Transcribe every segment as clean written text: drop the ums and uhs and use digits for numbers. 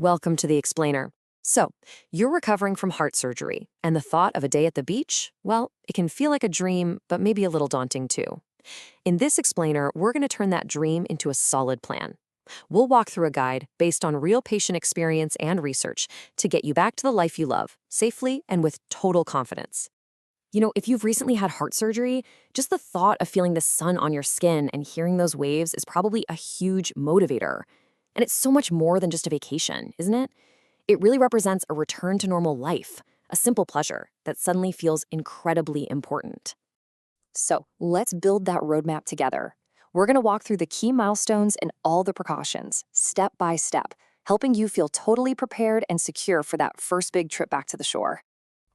Welcome to the explainer. So, you're recovering from heart surgery, and the thought of a day at the beach, well, it can feel like a dream, but maybe a little daunting too. In this explainer, we're going to turn that dream into a solid plan. We'll walk through a guide based on real patient experience and research to get you back to the life you love, safely and with total confidence. If you've recently had heart surgery, just the thought of feeling the sun on your skin and hearing those waves is probably a huge motivator. And it's so much more than just a vacation, isn't it? It really represents a return to normal life, a simple pleasure that suddenly feels incredibly important. So let's build that roadmap together. We're going to walk through the key milestones and all the precautions, step by step, helping you feel totally prepared and secure for that first big trip back to the shore.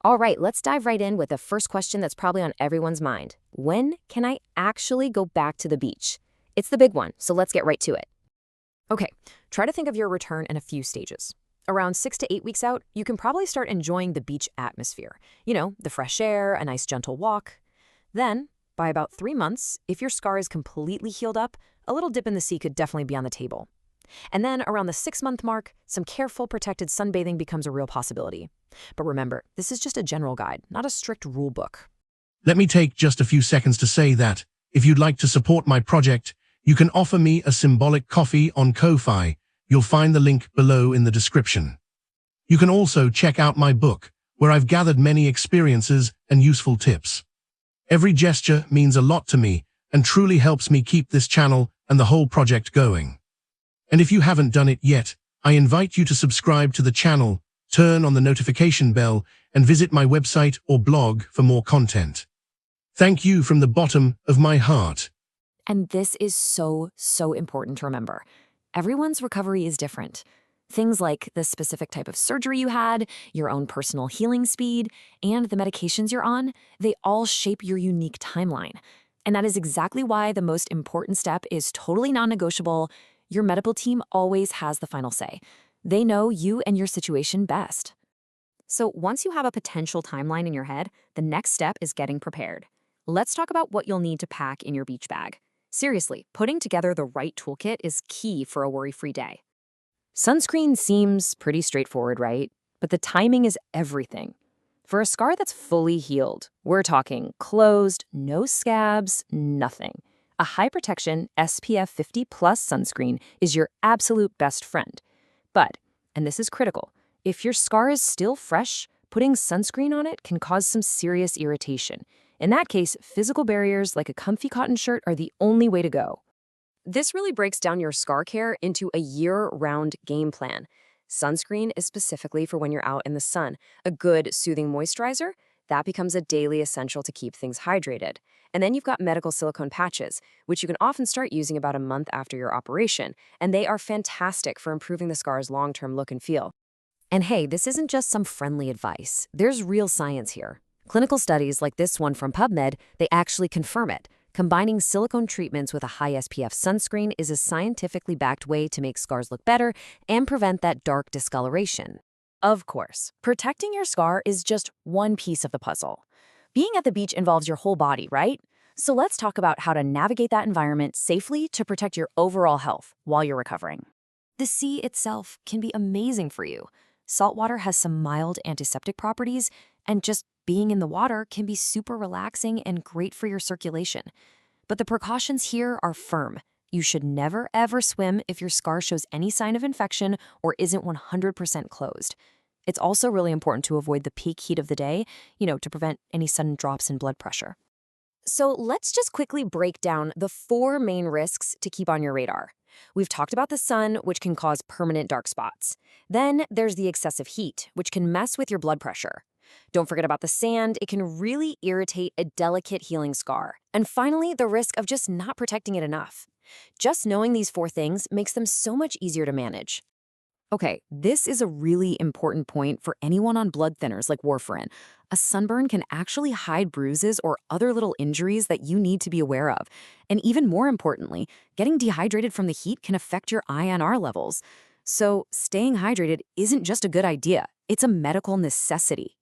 All right, let's dive right in with the first question that's probably on everyone's mind. When can I actually go back to the beach? It's the big one, so let's get right to it. Okay, try to think of your return in a few stages. Around 6 to 8 weeks out, you can probably start enjoying the beach atmosphere. The fresh air, a nice gentle walk. Then, by about 3 months, if your scar is completely healed up, a little dip in the sea could definitely be on the table. And then around the 6-month mark, some careful protected sunbathing becomes a real possibility. But remember, this is just a general guide, not a strict rule book. Let me take just a few seconds to say that, if you'd like to support my project, you can offer me a symbolic coffee on Ko-Fi. You'll find the link below in the description. You can also check out my book, where I've gathered many experiences and useful tips. Every gesture means a lot to me and truly helps me keep this channel and the whole project going. And if you haven't done it yet, I invite you to subscribe to the channel, turn on the notification bell, and visit my website or blog for more content. Thank you from the bottom of my heart. And this is so important to remember. Everyone's recovery is different. Things like the specific type of surgery you had, your own personal healing speed, and the medications you're on, they all shape your unique timeline. And that is exactly why the most important step is totally non-negotiable. Your medical team always has the final say. They know you and your situation best. So once you have a potential timeline in your head, the next step is getting prepared. Let's talk about what you'll need to pack in your beach bag. Seriously, putting together the right toolkit is key for a worry-free day. Sunscreen seems pretty straightforward, right? But the timing is everything. For a scar that's fully healed, we're talking closed, no scabs, nothing. A high-protection SPF 50+ sunscreen is your absolute best friend. But, and this is critical, if your scar is still fresh, putting sunscreen on it can cause some serious irritation. In that case, physical barriers like a comfy cotton shirt are the only way to go. This really breaks down your scar care into a year-round game plan. Sunscreen is specifically for when you're out in the sun. A good, soothing moisturizer, that becomes a daily essential to keep things hydrated. And then you've got medical silicone patches, which you can often start using about a month after your operation, and they are fantastic for improving the scar's long-term look and feel. And hey, this isn't just some friendly advice. There's real science here. Clinical studies like this one from PubMed, they actually confirm it. Combining silicone treatments with a high SPF sunscreen is a scientifically backed way to make scars look better and prevent that dark discoloration. Of course, protecting your scar is just one piece of the puzzle. Being at the beach involves your whole body, right? So let's talk about how to navigate that environment safely to protect your overall health while you're recovering. The sea itself can be amazing for you. Saltwater has some mild antiseptic properties, and just being in the water can be super relaxing and great for your circulation. But the precautions here are firm. You should never, ever swim if your scar shows any sign of infection or isn't 100% closed. It's also really important to avoid the peak heat of the day, to prevent any sudden drops in blood pressure. So let's just quickly break down the 4 main risks to keep on your radar. We've talked about the sun, which can cause permanent dark spots. Then there's the excessive heat, which can mess with your blood pressure. Don't forget about the sand. It can really irritate a delicate healing scar. And finally, the risk of just not protecting it enough. Just knowing these 4 things makes them so much easier to manage. Okay, this is a really important point for anyone on blood thinners like warfarin. A sunburn can actually hide bruises or other little injuries that you need to be aware of. And even more importantly, getting dehydrated from the heat can affect your INR levels. So staying hydrated isn't just a good idea, it's a medical necessity.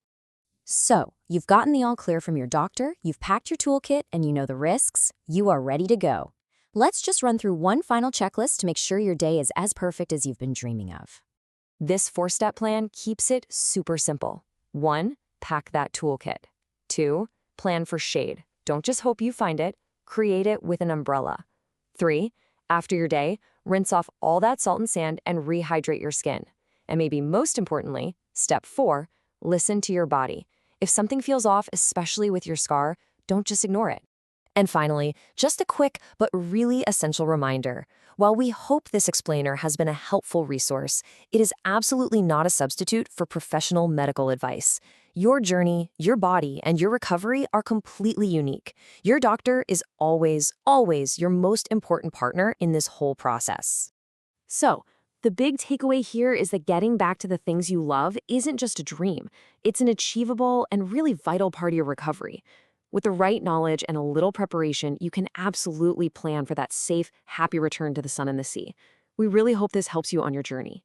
So, you've gotten the all clear from your doctor, you've packed your toolkit, and you know the risks. You are ready to go. Let's just run through one final checklist to make sure your day is as perfect as you've been dreaming of. This four-step plan keeps it super simple. 1. Pack that toolkit. 2. Plan for shade. Don't just hope you find it, create it with an umbrella. 3. After your day, rinse off all that salt and sand and rehydrate your skin. And maybe most importantly, step 4, listen to your body. If something feels off, especially with your scar, don't just ignore it. And finally, just a quick but really essential reminder. While we hope this explainer has been a helpful resource, it is absolutely not a substitute for professional medical advice. Your journey, your body, and your recovery are completely unique. Your doctor is always, always your most important partner in this whole process. So, the big takeaway here is that getting back to the things you love isn't just a dream. It's an achievable and really vital part of your recovery. With the right knowledge and a little preparation, you can absolutely plan for that safe, happy return to the sun and the sea. We really hope this helps you on your journey.